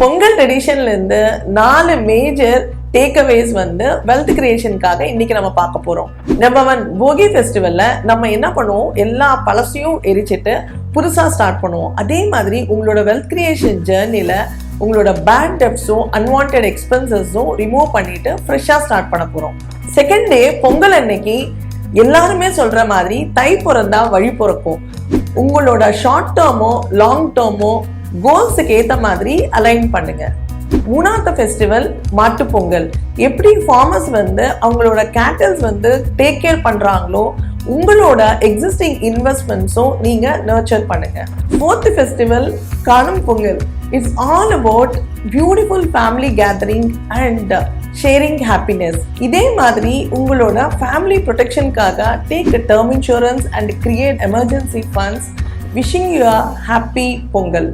பொங்கல் ட்ரெடிஷன்ல இருந்து 4 major takeaways வந்து wealth கிரியேஷனுக்காக இன்னைக்கு நம்ம பார்க்க போறோம். நம்பர் 1, போகி ஃபெஸ்டிவல்ல நம்ம என்ன பண்ணுவோம், எல்லா பழசையும் எரிச்சிட்டு புதுசா ஸ்டார்ட் பண்ணுவோம். அதே மாதிரி உங்களோட வெல்த் கிரியேஷன் ஜேர்னில உங்களோட பேட் டெப்ஸும் அன்வான்ட் எக்ஸ்பென்சஸும் ரிமூவ் பண்ணிட்டு ஃப்ரெஷ்ஷா ஸ்டார்ட் பண்ண போறோம். செகண்ட் டே பொங்கல் அன்னைக்கு எல்லாருமே சொல்ற மாதிரி தை பிறந்தா வழி பிறக்கும். உங்களோட ஷார்ட் டேர்மோ லாங் டேர்மோ கோல்ஸுக்கு ஏற்ற மாதிரி அலைன் பண்ணுங்க. மூணாவது ஃபெஸ்டிவல் மாட்டு பொங்கல். எப்படி ஃபார்மர்ஸ் வந்து அவங்களோட கேட்டல்ஸ் வந்து டேக் கேர் பண்றாங்களோ உங்களோட எக்ஸிஸ்டிங் இன்வெஸ்ட்மெண்ட்ஸும் நீங்க நர்ச்சர் பண்ணுங்க. ஃபோர்த் ஃபெஸ்டிவல் காணும் Pongal. It's all about beautiful family gathering and sharing happiness. இதே மாதிரி உங்களோட ஃபேமிலி ப்ரொடெக்ஷனுக்காக take term insurance and create emergency funds. Wishing you a happy Pongal.